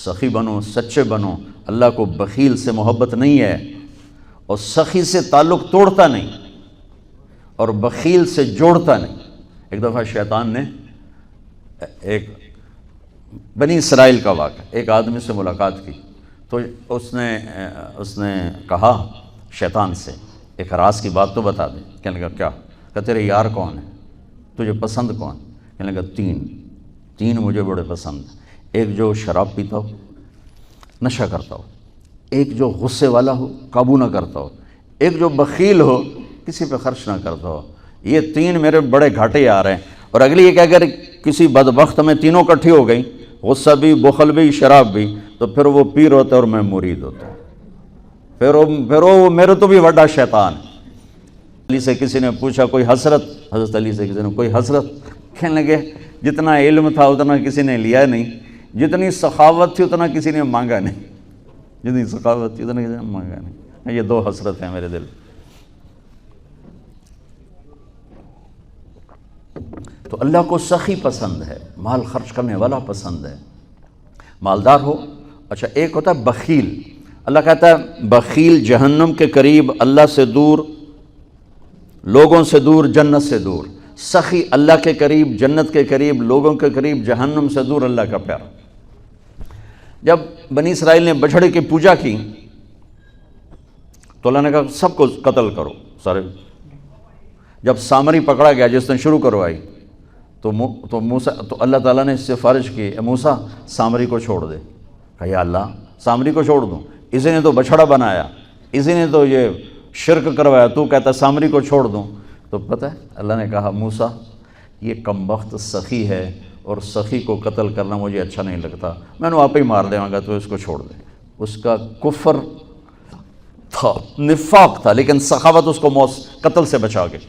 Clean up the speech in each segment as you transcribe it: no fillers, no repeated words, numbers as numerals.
سخی بنو، سچے بنو۔ اللہ کو بخیل سے محبت نہیں ہے، اور سخی سے تعلق توڑتا نہیں اور بخیل سے جوڑتا نہیں۔ ایک دفعہ شیطان نے ایک بنی اسرائیل کا واقعہ، ایک آدمی سے ملاقات کی تو اس نے کہا شیطان سے، ایک راز کی بات تو بتا دے۔ کہنے لگا کیا؟ کہ تیرے یار کون ہیں، تجھے پسند کون؟ کہنے لگا تین مجھے بڑے پسند ہیں، ایک جو شراب پیتا ہو، نشہ کرتا ہو، ایک جو غصے والا ہو، قابو نہ کرتا ہو، ایک جو بخیل ہو، کسی پہ خرچ نہ کرتا ہو۔ یہ تین میرے بڑے گھاٹے یار ہیں۔ اور اگلی یہ کہ اگر کسی بدبخت میں تینوں کٹھی ہو گئی، غصہ بھی، بخل بھی، شراب بھی، تو پھر وہ پیر ہوتا ہے اور میں مرید ہوتا ہوں، پھر وہ میرے تو بھی بڑا شیطان ہے۔ علی سے کسی نے پوچھا کوئی حسرت، حضرت علی سے کسی نے کوئی حسرت؟ کہنے لگے جتنا علم تھا اتنا کسی نے لیا نہیں، جتنی سخاوت تھی اتنا کسی نے مانگا نہیں، جتنی سخاوت تھی اتنا کسی نے مانگا نہیں۔ یہ دو حسرت ہیں میرے دل۔ تو اللہ کو سخی پسند ہے، مال خرچ کرنے والا پسند ہے، مالدار ہو۔ اچھا، ایک ہوتا ہے بخیل۔ اللہ کہتا ہے بخیل جہنم کے قریب، اللہ سے دور، لوگوں سے دور، جنت سے دور۔ سخی اللہ کے قریب، جنت کے قریب، لوگوں کے قریب، جہنم سے دور، اللہ کا پیارا۔ جب بنی اسرائیل نے بچھڑے کی پوجا کی تو اللہ نے کہا سب کو قتل کرو سارے۔ جب سامری پکڑا گیا جس نے شروع کروائی تو اللہ تعالیٰ نے سفارش کی، اے موسیٰ سامری کو چھوڑ دے۔ کہا یا اللہ سامری کو چھوڑ دوں؟ اسی نے تو بچھڑا بنایا، اسی نے تو یہ شرک کروایا، تو کہتا سامری کو چھوڑ دوں؟ تو پتہ ہے اللہ نے کہا موسیٰ یہ کمبخت سخی ہے اور سخی کو قتل کرنا مجھے اچھا نہیں لگتا، میں نے آپ ہی مار دے گا، تو اس کو چھوڑ دے۔ اس کا کفر تھا، نفاق تھا، لیکن سخاوت اس کو قتل سے بچا گئی۔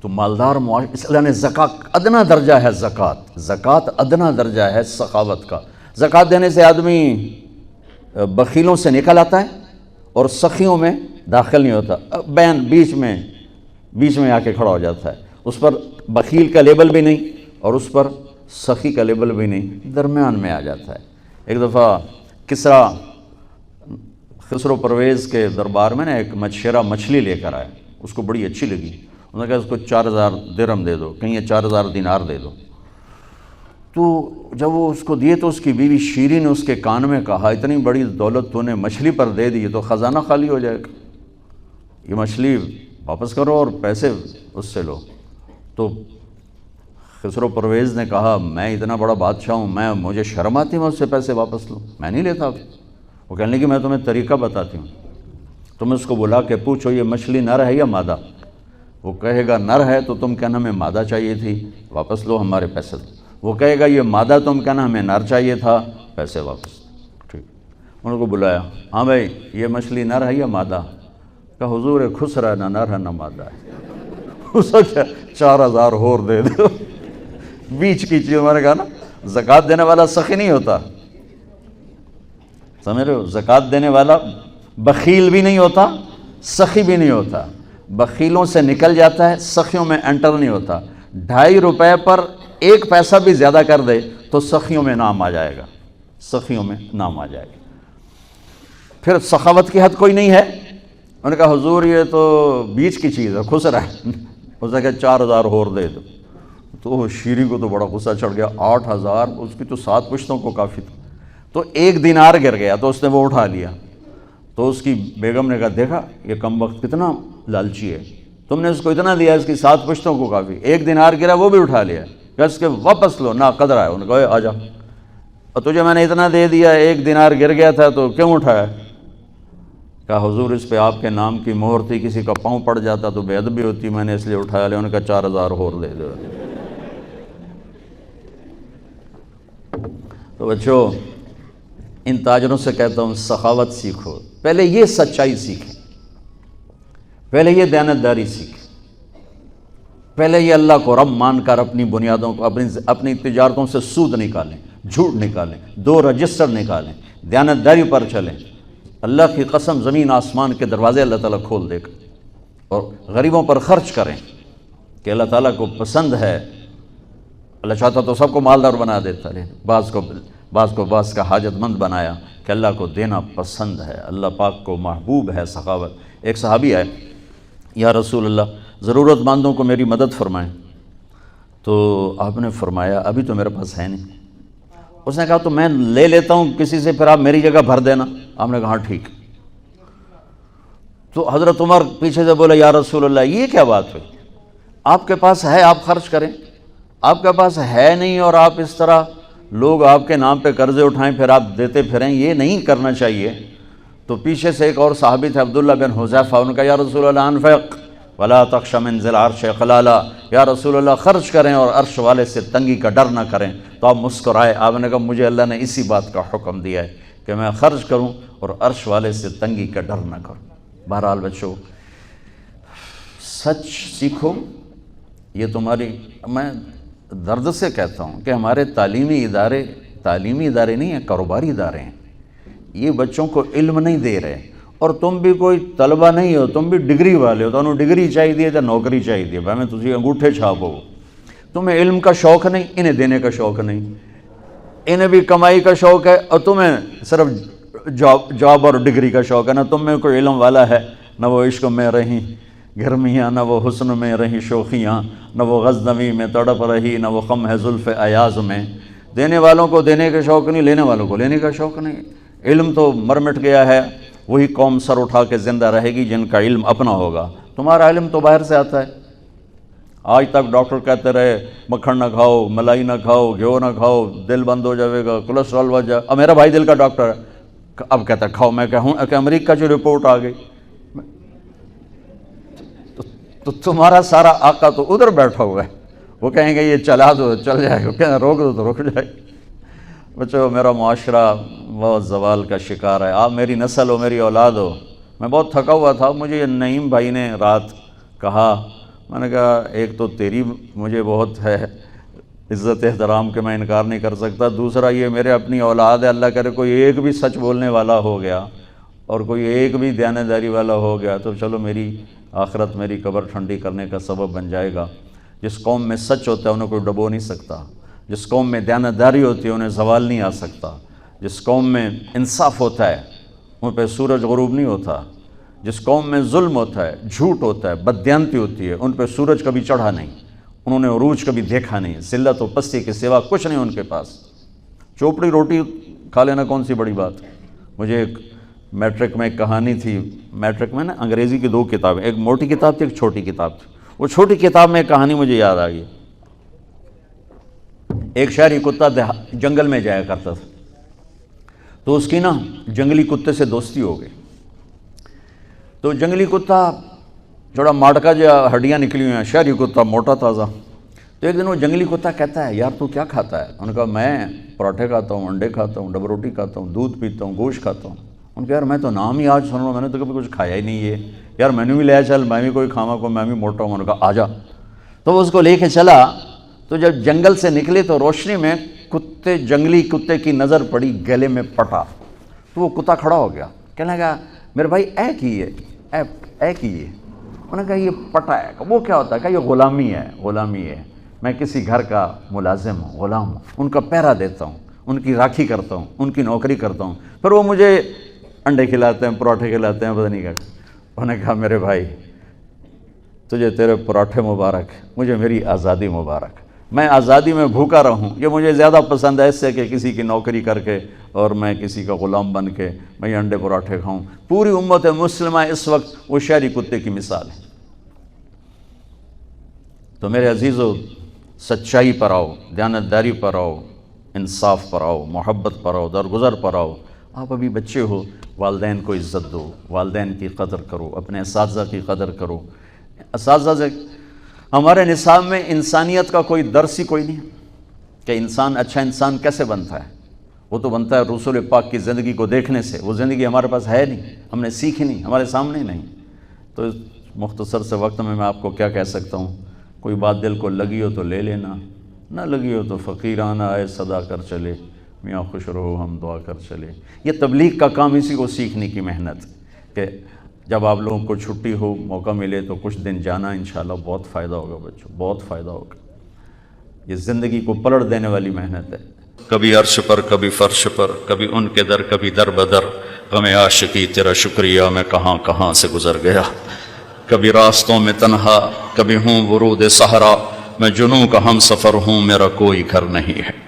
تو مالدار معاشرے، اس اللہ نے زکوٰۃ ادنا درجہ ہے، زکوٰۃ ادنا درجہ ہے سخاوت کا۔ زکوٰۃ دینے سے آدمی بخیلوں سے نکل آتا ہے اور سخیوں میں داخل نہیں ہوتا، بین بیچ میں آ کے کھڑا ہو جاتا ہے۔ اس پر بخیل کا لیبل بھی نہیں اور اس پر سخی کا لیبل بھی نہیں، درمیان میں آ جاتا ہے۔ ایک دفعہ خسرو پرویز کے دربار میں ایک مچھیرا مچھلی لے کر آیا، اس کو بڑی اچھی لگی، انہوں نے کہا اس کو 4000 درہم دے دو، کہیں 4000 دینار دے دو۔ تو جب وہ اس کو دیے تو اس کی بیوی شیری نے اس کے کان میں کہا اتنی بڑی دولت تو نے مچھلی پر دے دی تو خزانہ خالی ہو جائے گا، یہ مچھلی واپس کرو اور پیسے اس سے لو۔ تو خسرو پرویز نے کہا میں اتنا بڑا بادشاہ ہوں، مجھے شرم آتی میں اس سے پیسے واپس لوں، میں نہیں لیتا۔ وہ کہنے لگی میں تمہیں طریقہ بتاتی ہوں، تم اس کو بلا کے پوچھو یہ مچھلی نر ہے یا مادہ؟ وہ کہے گا نر ہے تو تم کہنا ہمیں مادہ چاہیے تھی، واپس لو ہمارے پیسے دو۔ وہ کہے گا یہ مادہ، تم کہنا ہمیں نر چاہیے تھا، پیسے واپس۔ ٹھیک، ان کو بلایا، ہاں بھائی یہ مچھلی نر ہے یا مادہ؟ کہا حضور خسرا نہ نر ہے نہ مادہ ہے۔ اس کو 4000 اور دے دو، بیچ کی چیز۔ ہمارے کہا نا زکوٰۃ دینے والا سخی نہیں ہوتا، سمجھ رہے ہو؟ زکوٰۃ دینے والا بخیل بھی نہیں ہوتا، سخی بھی نہیں ہوتا، بخیلوں سے نکل جاتا ہے، سخیوں میں انٹر نہیں ہوتا۔ 2.5 روپے پر 1 پیسہ بھی زیادہ کر دے تو سخیوں میں نام آ جائے گا، سخیوں میں نام آ جائے گا۔ پھر سخاوت کی حد کوئی نہیں ہے۔ انہوں نے کہا حضور یہ تو بیچ کی چیز ہے، خسرا ہے۔ اس نے کہا 4000 اور دے دو۔ تو شیری کو تو بڑا غصہ چڑھ گیا، 8000، اس کی تو 7 پشتوں کو کافی تھا۔ تو 1 دینار گر گیا تو اس نے وہ اٹھا لیا۔ تو اس کی بیگم نے کہا دیکھا یہ کمبخت کتنا لالچی ہے، تم نے اس کو اتنا دیا، اس کی 7 پشتوں کو کافی، 1 دینار گرا وہ بھی اٹھا لیا، کہ اس کے واپس لو، نہ قدر آئے۔ انہوں نے کہا آ جا، اور تجھے میں نے اتنا دے دیا، 1 دینار گر گیا تھا تو کیوں اٹھایا؟ کہا حضور اس پہ آپ کے نام کی مہر تھی، کسی کا پاؤں پڑ جاتا تو بے ادبی ہوتی، میں نے اس لیے اٹھایا لیا۔ انہوں نے کہا 4000 اور دے دو۔ تو بچوں ان تاجروں سے کہتا ہوں سخاوت سیکھو، پہلے یہ سچائی سیکھیں، پہلے یہ دیانتداری سیکھیں، پہلے یہ اللہ کو رب مان کر اپنی بنیادوں کو، اپنی تجارتوں سے سود نکالیں، جھوٹ نکالیں، 2 رجسٹر نکالیں، دیانتداری پر چلیں۔ اللہ کی قسم زمین آسمان کے دروازے اللہ تعالیٰ کھول دے گا، اور غریبوں پر خرچ کریں کہ اللہ تعالیٰ کو پسند ہے۔ اللہ چاہتا تو سب کو مالدار بنا دیتا، لیکن بعض کا حاجت مند بنایا کہ اللہ کو دینا پسند ہے، اللہ پاک کو محبوب ہے سخاوت۔ ایک صحابی آئے، یا رسول اللہ ضرورت مندوں کو میری مدد فرمائیں، تو آپ نے فرمایا ابھی تو میرے پاس ہے نہیں۔ اس نے کہا تو میں لے لیتا ہوں کسی سے، پھر آپ میری جگہ بھر دینا۔ آپ نے کہا ہاں ٹھیک۔ تو حضرت عمر پیچھے سے بولے یا رسول اللہ یہ کیا بات ہوئی، آپ کے پاس ہے آپ خرچ کریں، آپ کے پاس ہے نہیں اور آپ اس طرح لوگ آپ کے نام پہ قرضے اٹھائیں پھر آپ دیتے پھریں، یہ نہیں کرنا چاہیے۔ تو پیچھے سے ایک اور صحابی تھے عبداللہ بن حذیفہ، ان کا یا رسول اللہ انفق ولا تخش من ذی العرش خلالا، یا رسول اللہ خرچ کریں اور عرش والے سے تنگی کا ڈر نہ کریں۔ تو آپ مسکرائے، آپ نے کہا مجھے اللہ نے اسی بات کا حکم دیا ہے کہ میں خرچ کروں اور عرش والے سے تنگی کا ڈر نہ کروں۔ بہرحال بچوں سچ سیکھو، یہ تمہاری، میں درد سے کہتا ہوں کہ ہمارے تعلیمی ادارے نہیں ہیں، کاروباری ادارے ہیں۔ یہ بچوں کو علم نہیں دے رہے، اور تم بھی کوئی طلبہ نہیں ہو، تم بھی ڈگری والے ہو، تمہیں ڈگری چاہیے یا نوکری چاہیے، میں تجھے انگوٹھے چھاپو۔ تمہیں علم کا شوق نہیں، انہیں دینے کا شوق نہیں، انہیں بھی کمائی کا شوق ہے اور تمہیں صرف جاب اور ڈگری کا شوق ہے۔ نہ تم میں کوئی علم والا ہے، نہ وہ عشق میں رہیں گرمیاں، نہ وہ حسن میں رہیں شوخیاں، نہ وہ غزنوی میں تڑپ رہی، نہ وہ خم ہے زلف ایاز میں۔ دینے والوں کو دینے کا شوق نہیں، لینے والوں کو لینے کا شوق نہیں۔ علم تو مر مٹ گیا ہے، وہی قوم سر اٹھا کے زندہ رہے گی جن کا علم اپنا ہوگا۔ تمہارا علم تو باہر سے آتا ہے۔ آج تک ڈاکٹر کہتے رہے مکھن نہ کھاؤ، ملائی نہ کھاؤ، گھیو نہ کھاؤ، دل بند ہو جائے گا، کولیسٹرول بڑھ جائے۔ اب میرا بھائی دل کا ڈاکٹر ہے، اب کہتا ہے کھاؤ۔ میں کہوں کہ امریکہ کی رپورٹ آ گئی، تو تمہارا سارا آقا تو ادھر بیٹھا ہوا ہے، وہ کہیں گے یہ چلا دو چل جائے گا، کہیں روک دو تو رک جائے گا۔ بچوں میرا معاشرہ بہت زوال کا شکار ہے، آپ میری نسل ہو، میری اولاد ہو۔ میں بہت تھکا ہوا تھا، مجھے نعیم بھائی نے رات کہا، میں نے کہا ایک تو تیری مجھے بہت ہے عزت احترام کہ میں انکار نہیں کر سکتا، دوسرا یہ میرے اپنی اولاد ہے، اللہ کرے کوئی ایک بھی سچ بولنے والا ہو گیا اور کوئی ایک بھی دیانتداری والا ہو گیا تو چلو میری آخرت، میری قبر ٹھنڈی کرنے کا سبب بن جائے گا۔ جس قوم میں سچ ہوتا ہے انہیں کوئی ڈبو نہیں سکتا، جس قوم میں دیانتداری ہوتی ہے انہیں زوال نہیں آ سکتا، جس قوم میں انصاف ہوتا ہے ان پہ سورج غروب نہیں ہوتا، جس قوم میں ظلم ہوتا ہے، جھوٹ ہوتا ہے، بددیانتی ہوتی ہے، ان پہ سورج کبھی چڑھا نہیں، انہوں نے عروج کبھی دیکھا نہیں، ذلت و پستی کے سوا کچھ نہیں ان کے پاس۔ چوپڑی روٹی کھا لینا کون سی بڑی بات۔ مجھے ایک میٹرک میں ایک کہانی تھی، میٹرک میں نا انگریزی کی 2 کتابیں، ایک موٹی کتاب تھی ایک چھوٹی کتاب تھی، وہ چھوٹی کتاب میں ایک کہانی مجھے یاد آ گئی۔ ایک شہری کتا جنگل میں جایا کرتا تھا، تو اس کی نا جنگلی کتے سے دوستی ہو گئی۔ تو جنگلی کتا تھوڑا ماڑکا جو ہڈیاں نکلی ہوئی ہیں، شہری کتا موٹا تازہ۔ تو ایک دن وہ جنگلی کتا کہتا ہے یار تو کیا کھاتا ہے؟ انہوں نے کہا میں پراٹھے کھاتا ہوں، انڈے کھاتا ہوں، ڈبل روٹی کھاتا ہوں، دودھ پیتا ہوں، گوشت کھاتا ہوں۔ ان کہ یار میں تو نام ہی آج سن رہا ہوں، میں نے تو کبھی کچھ کھایا ہی نہیں ہے، یار میں نے بھی لے چل، میں بھی کوئی کھاوا کو، میں بھی موٹا ہوں۔ انہوں نے کہا آ جا۔ تو وہ اس کو لے کے چلا، تو جب جنگل سے نکلے تو روشنی میں جنگلی کتے کی نظر پڑی گلے میں پٹا، تو وہ کتا کھڑا ہو گیا، کہنے لگا میرے بھائی اے کی ہے، اے کی ہے۔ انہوں نے کہا یہ پٹا ہے۔ وہ کیا ہوتا ہے؟ کہ یہ غلامی ہے، غلامی ہے، میں کسی گھر کا ملازم ہوں، غلام ہوں، ان کا پہرا دیتا ہوں، ان کی راکھی کرتا ہوں، ان کی نوکری کرتا ہوں، پھر وہ مجھے انڈے کھلاتے ہیں، پراٹھے کھلاتے ہیں، پتہ نہیں کیا۔ انہوں نے کہا میرے بھائی تجھے تیرے پراٹھے مبارک، مجھے میری آزادی مبارک، میں آزادی میں بھوکا رہوں، یہ مجھے زیادہ پسند ہے اس سے کہ کسی کی نوکری کر کے اور میں کسی کا غلام بن کے میں یہ انڈے پراٹھے کھاؤں۔ پوری امت مسلمہ اس وقت وہ شہری کتے کی مثال ہے۔ تو میرے عزیزو سچائی پر آؤ، دیانتداری پر آؤ، انصاف پر آؤ، محبت پر آؤ، درگزر پر آؤ۔ آپ ابھی بچے ہو، والدین کو عزت دو، والدین کی قدر کرو، اپنے اساتذہ کی قدر کرو۔ اساتذہ سے ہمارے نصاب میں انسانیت کا کوئی درس ہی کوئی نہیں کہ انسان اچھا انسان کیسے بنتا ہے۔ وہ تو بنتا ہے رسول پاک کی زندگی کو دیکھنے سے، وہ زندگی ہمارے پاس ہے نہیں، ہم نے سیکھی نہیں، ہمارے سامنے نہیں۔ تو اس مختصر سے وقت میں آپ کو کیا کہہ سکتا ہوں، کوئی بات دل کو لگی ہو تو لے لینا، نہ لگی ہو تو فقیرانہ آئے صدا کر چلے، میاں خوش رہو ہم دعا کر چلے۔ یہ تبلیغ کا کام اسی کو سیکھنے کی محنت کہ جب آپ لوگوں کو چھٹی ہو، موقع ملے تو کچھ دن جانا، انشاءاللہ بہت فائدہ ہوگا بچوں، بہت فائدہ ہوگا۔ یہ زندگی کو پلٹ دینے والی محنت ہے. کبھی عرش پر کبھی فرش پر، کبھی ان کے در کبھی در بدر، غم عاشقی تیرا شکریہ میں کہاں کہاں سے گزر گیا. کبھی راستوں میں تنہا، کبھی ہوں ورود صحرا، میں جنوں کا ہم سفر ہوں، میرا کوئی گھر نہیں ہے.